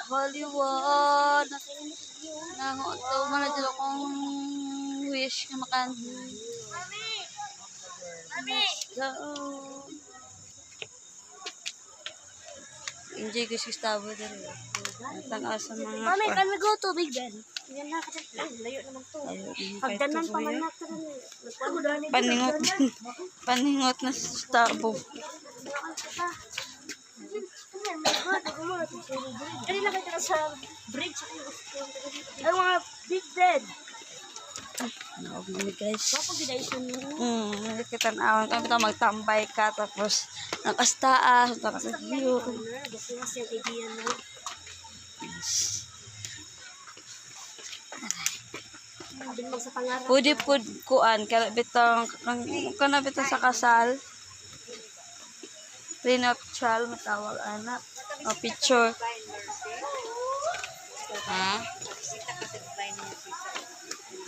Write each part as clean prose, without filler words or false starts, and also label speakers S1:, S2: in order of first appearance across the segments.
S1: Hollywood. Nangoto man na dito kong wish na makan. Let's go. Enjoy ko si Gustavo din. Tanaw sa mga...
S2: Mami, can we go to Big Ben? Yan na, layo naman to. Pagdanan pa man na.
S1: Paningot. Paningot na si Gustavo.
S2: Kanina kita ka sa bridge. Ay, mga Big Ben.
S1: Nakagumi guys.
S2: Papagidayson mo.
S1: Kita na kami ito magtambay ka tapos nakastaas, nakasagyo.
S2: Gusto nga siya idea na. Abin mo sa pangarap.
S1: Pwede po kuan, kanabitang sa kasal. Prenuptial, matawag anak. O picture. Ha?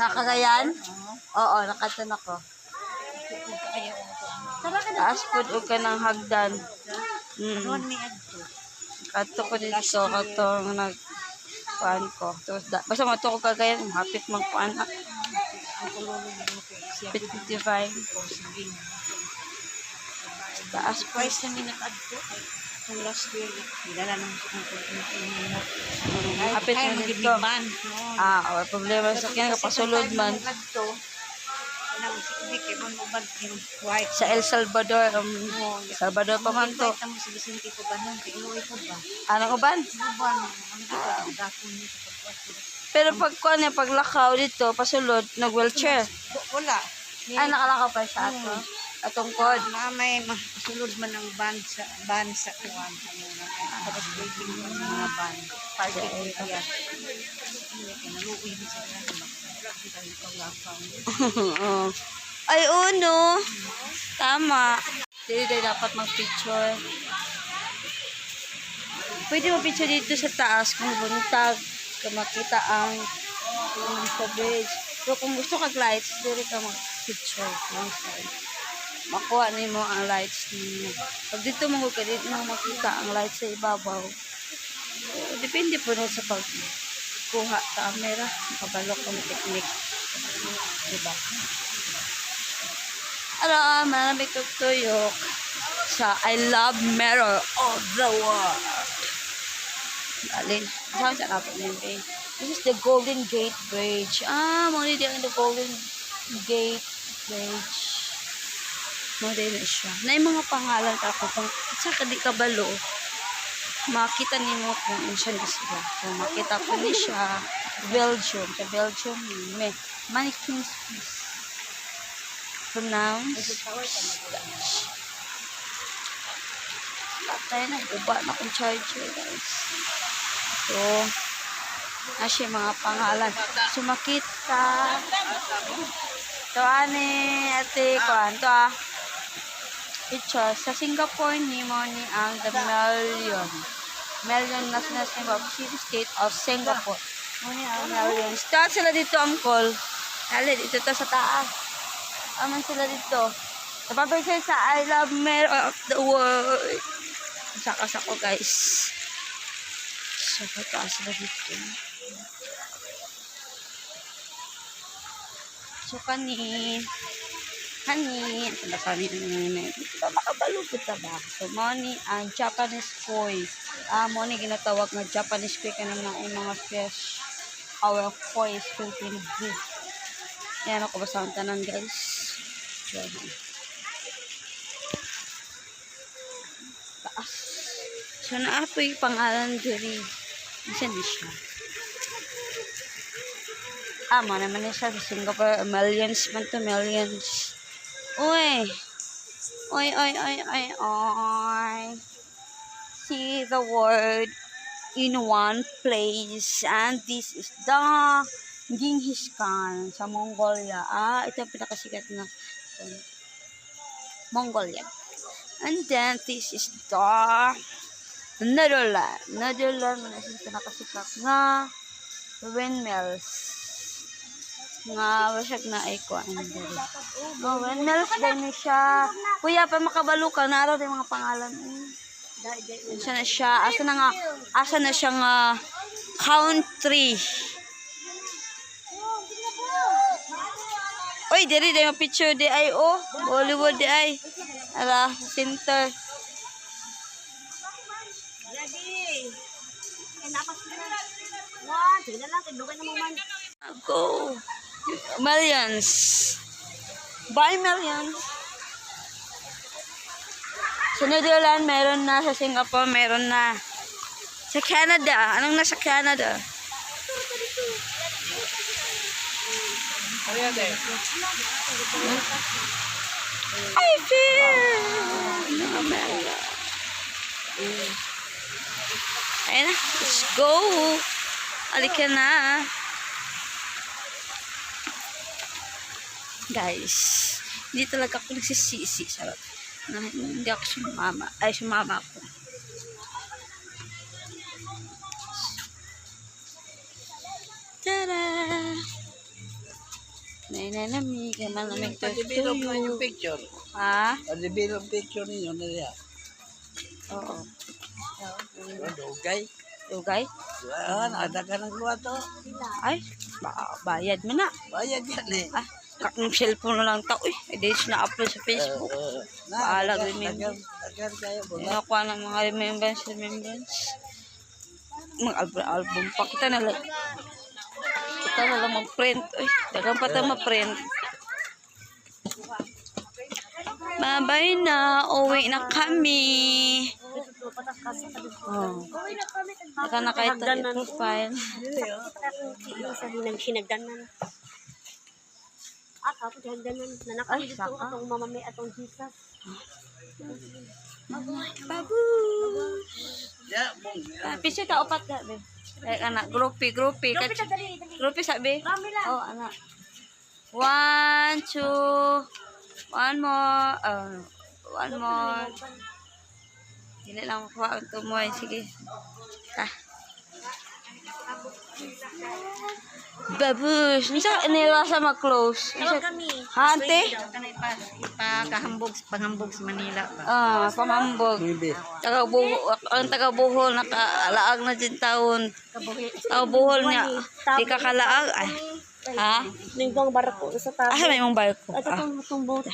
S1: Nakagayan? Oo, nakatan ako. Taas po o ka ng hagdan. Kato ko dito, kato nagpaan ko. Basta mato ko kagayan, hapit magpaan. 55. Taas po.
S2: Price na minakad ko. Kung last year, nilala nang
S1: Hapit na dito. Wala problema sa kanya, kapasulod man. Sa El Salvador, Salvador pa man to. Anong uban? Pero pag kuan niya, paglakaw dito, pasulod, nag-wheelchair.
S2: Wala.
S1: Nakalakaw pa siya ato. Atong kod.
S2: May masulod man ang van sa kuwan. Tapos waiting mo sa mga van. Parking area. Naluwi mo sila.
S1: Ay, no. Tama. Dito dapat mag-picture. Pwede mag-picture dito sa taas kung buntag. Kung makita ang sa bridge. Pero kung gusto kag-lights, dito ka mag-picture. Makuha mo ang lights niyo. Pag dito mo ka, dito mo makita ang lights sa ibabaw. Depende po na sa pagkuha sa camera. Makabalok ang technique. Diba? Maraming tutuyok sa I Love Mirror of the World. Alin? Saan sa kapag nyo eh? This is the Golden Gate Bridge. Muna di ang the Golden Gate Bridge. Muna na siya. Na yung mga pangalan ako. Sa kadi kabalo, makita niyo kung siya na sila. So, makita ko ni siya. Belgium. Sa Belgium, may mannequins piece. Pronounce. Patay na. Uba na kong charger, guys. So, asya mga pangalan. So, makita. Ito, ate, kuhan. Ito, picture. Sa Singapore, ni ang the Million National Singapore City State of Singapore. Muni ang million. Start sila dito, Uncle. Dali, dito to sa taas. Aman sila dito. Napapag sila sa I Love Mirror of the World. Sakas ako, guys. So, pataas sila dito. So, kani, makabalo kita ba? So, money ang Japanese koi. Money ginatawag na Japanese koi kanina ay mga fish. Our koi is Philippine beef. Yan ako basta ang tanan, guys. Taas. So, naapoy pangalan diri. Isa di siya. Naman siya sa Singapore. Millions man to, millions. Uy. Oy. See the word in one place. And this is the Genghis Khan sa Mongolia. Ito ang pinakasikat na Mongolia. And then this is the Netherlands. Netherlands na siya pinakasikat na windmills. Nga, wasyag na ikuan. Windmills din siya. Kuya, pa makabalo ka, naraw din mga pangalan. Asa na siya, asa na siya nga Count 3. Uy, diri yung picture di ay oh. Bollywood di ay. Ala, center.
S2: Ready. Napas na. Wow, sige na lang. Tindugay na mo man.
S1: Go. Millions. Buy millions. Sa Netherlands, meron na. Sa Singapore, meron na. Sa Canada. Anong nasa Canada? I feel. America. Ayun na. Let's go. Alika na. Guys, hindi talaga ako nagsisisi. Sarap. Hindi ako sumama. Ay, sumama ako. Tada! Nainanami, kaya malamig to
S3: Pag-develop na
S1: tuyo.
S3: yung picture.
S1: Ha?
S3: Pag-develop picture ninyo nila.
S1: Oo.
S3: Dugay.
S1: Tugay?
S3: Yan, ada ka ng kuha to.
S1: Ay, bayad mo na.
S3: Bayad yan eh.
S1: Ah, kakong cellphone na lang tao eh. Hindi na upload sa Facebook. Bahala, remember.
S3: Tagan kayo.
S1: Nakuha ng mga remembrance. Mga album pa. Kita na lang. Kita na lang mag-print. Uy, dagang pa tayo ma-print. Babay na. Uwi na kami. Oh. Naka na kayo tayo profile.
S2: Sinagdanan. At ako sinagdanan. Nanakay dito atong mamami atong Jesus.
S1: Babu. Picture ka upat ka, be. Like, anak, groupie. Groupie, sabi. Oh, anak. 1, 2. One more. One more. Hindi lang makuha ang tumoy. Sige. Babush. Nisa, nilasa mag-close.
S2: Kami.
S1: Ha, ante?
S2: Pagkahambog, panghambog sa Manila ba?
S1: Pamambog.
S3: Maybe.
S1: Ang taga-buhol, nakalaag na din taon. Taga-buhol niya. Di ka kalaag. Ay. Ha?
S2: Ningbang barko sa tabi.
S1: May mong barko.
S2: At itong boat.